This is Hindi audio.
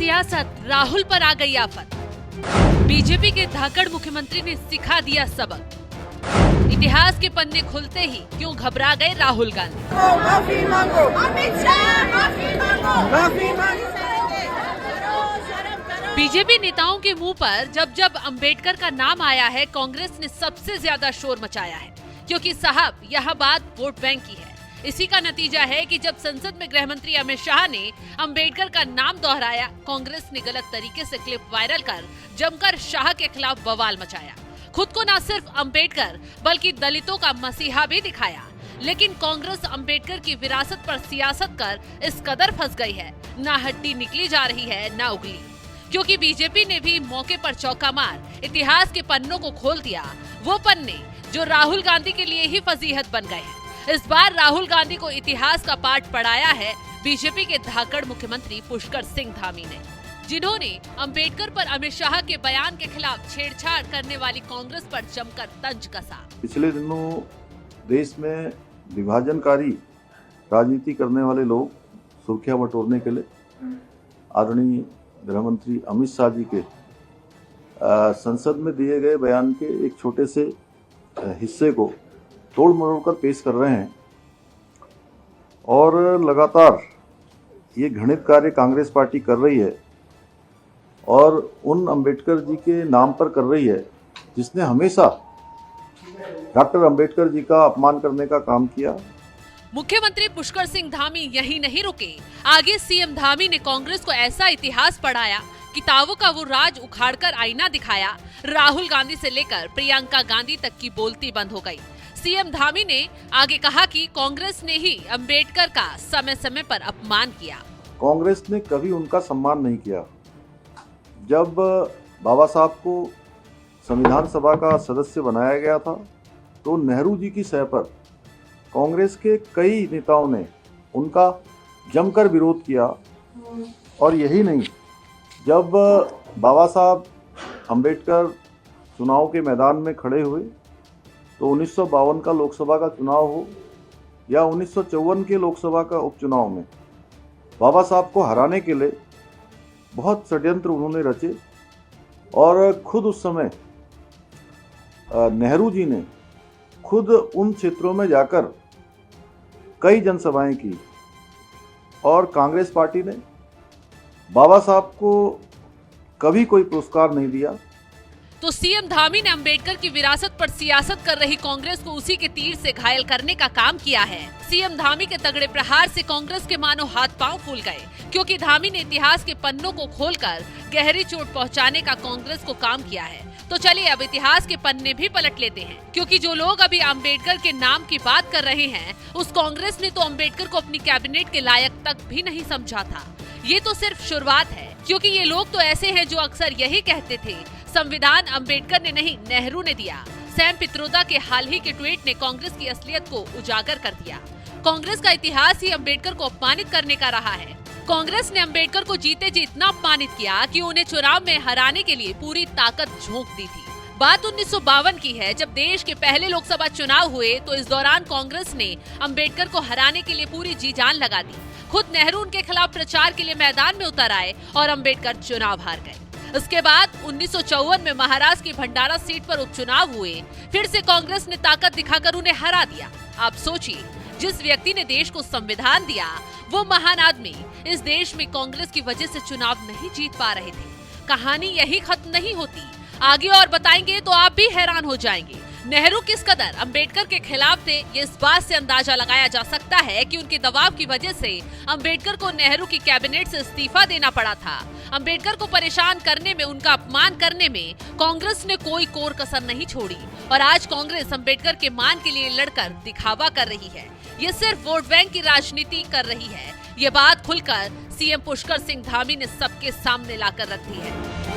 सियासत, राहुल पर आ गई आफत। बीजेपी के धाकड़ मुख्यमंत्री ने सिखा दिया सबक। इतिहास के पन्ने खुलते ही क्यों घबरा गए राहुल गांधी। माफी मांगो, अमित शाह माफी मांगो, माफी मांगो। बीजेपी नेताओं के मुंह पर जब जब अंबेडकर का नाम आया है, कांग्रेस ने सबसे ज्यादा शोर मचाया है, क्योंकि साहब यह बात वोट बैंक की है। इसी का नतीजा है कि जब संसद में गृह मंत्री अमित शाह ने अंबेडकर का नाम दोहराया, कांग्रेस ने गलत तरीके से क्लिप वायरल कर जमकर शाह के खिलाफ बवाल मचाया। खुद को न सिर्फ अंबेडकर बल्कि दलितों का मसीहा भी दिखाया। लेकिन कांग्रेस अंबेडकर की विरासत पर सियासत कर इस कदर फंस गई है, ना हड्डी निकली जा रही है ना उगली। क्योंकि बीजेपी ने भी मौके पर चौका मार इतिहास के पन्नों को खोल दिया, वो पन्ने जो राहुल गांधी के लिए ही फजीहत बन गए हैं। इस बार राहुल गांधी को इतिहास का पाठ पढ़ाया है बीजेपी के धाकड़ मुख्यमंत्री पुष्कर सिंह धामी ने, जिन्होंने अंबेडकर पर अमित शाह के बयान के खिलाफ छेड़छाड़ करने वाली कांग्रेस पर जमकर तंज कसा। पिछले दिनों देश में विभाजनकारी राजनीति करने वाले लोग सुर्खियां बटोरने के लिए आदरणीय गृह मंत्री अमित शाह जी के संसद में दिए गए बयान के एक छोटे से हिस्से को तोड़ मरोड़ कर पेश कर रहे हैं और लगातार ये घृणित कार्य कांग्रेस पार्टी कर रही है और उन अंबेडकर जी के नाम पर कर रही है जिसने हमेशा डॉक्टर अंबेडकर जी का अपमान करने का काम किया। मुख्यमंत्री पुष्कर सिंह धामी यही नहीं रुके, आगे सीएम धामी ने कांग्रेस को ऐसा इतिहास पढ़ाया, किताबों का वो राज उखाड़कर आईना दिखाया। राहुल गांधी से लेकर प्रियंका गांधी तक की बोलती बंद हो गई। सीएम धामी ने आगे कहा कि कांग्रेस ने ही अंबेडकर का समय समय पर अपमान किया। कांग्रेस ने कभी उनका सम्मान नहीं किया। जब बाबा साहब को संविधान सभा का सदस्य बनाया गया था तो नेहरू जी की सह पर कांग्रेस के कई नेताओं ने उनका जमकर विरोध किया। और यही नहीं, जब बाबा साहब अंबेडकर चुनाव के मैदान में खड़े हुए तो 1952 का लोकसभा का चुनाव हो या 1954 के लोकसभा का उपचुनाव में बाबा साहब को हराने के लिए बहुत षड्यंत्र उन्होंने रचे। और खुद उस समय नेहरू जी ने खुद उन क्षेत्रों में जाकर कई जनसभाएं की और कांग्रेस पार्टी ने बाबा साहब को कभी कोई पुरस्कार नहीं दिया। तो सीएम धामी ने अंबेडकर की विरासत पर सियासत कर रही कांग्रेस को उसी के तीर से घायल करने का काम किया है। सीएम धामी के तगड़े प्रहार से कांग्रेस के मानो हाथ पांव फूल गए, क्योंकि धामी ने इतिहास के पन्नों को खोलकर गहरी चोट पहुंचाने का कांग्रेस को काम किया है। तो चलिए अब इतिहास के पन्ने भी पलट लेते हैं, क्योंकि जो लोग अभी अंबेडकर के नाम की बात कर रहे हैं, उस कांग्रेस ने तो अंबेडकर को अपनी कैबिनेट के लायक तक भी नहीं समझा था। ये तो सिर्फ शुरुआत है, क्योंकि ये लोग तो ऐसे हैं जो अक्सर यही कहते थे संविधान अंबेडकर ने नहीं नेहरू ने दिया। सैम पित्रोदा के हाल ही के ट्वीट ने कांग्रेस की असलियत को उजागर कर दिया। कांग्रेस का इतिहास ही अंबेडकर को अपमानित करने का रहा है। कांग्रेस ने अंबेडकर को जीते जी इतना अपमानित किया कि उन्हें चुनाव में हराने के लिए पूरी ताकत झोंक दी थी। बात 1952 की है, जब देश के पहले लोकसभा चुनाव हुए तो इस दौरान कांग्रेस ने अंबेडकर को हराने के लिए पूरी जी जान लगा दी। खुद नेहरू उनके खिलाफ प्रचार के लिए मैदान में उतर आए और अंबेडकर चुनाव हार गए। इसके बाद 1954 में महाराष्ट्र की भंडारा सीट पर उपचुनाव हुए। फिर से कांग्रेस ने ताकत दिखाकर उन्हें हरा दिया। आप सोचिए, जिस व्यक्ति ने देश को संविधान दिया, वो महान आदमी इस देश में कांग्रेस की वजह से चुनाव नहीं जीत पा रहे थे। कहानी यही खत्म नहीं होती, आगे और बताएंगे तो आप भी हैरान हो जाएंगे। नेहरू किस कदर अंबेडकर के खिलाफ थे, ये इस बात से अंदाजा लगाया जा सकता है कि उनके दबाव की वजह से अंबेडकर को नेहरू की कैबिनेट से इस्तीफा देना पड़ा था। अंबेडकर को परेशान करने में, उनका अपमान करने में कांग्रेस ने कोई कोर कसर नहीं छोड़ी और आज कांग्रेस अंबेडकर के मान के लिए लड़कर दिखावा कर रही है। ये सिर्फ वोट बैंक की राजनीति कर रही है। ये बात खुलकर सीएम पुष्कर सिंह धामी ने सबके सामने लाकर रख दी है।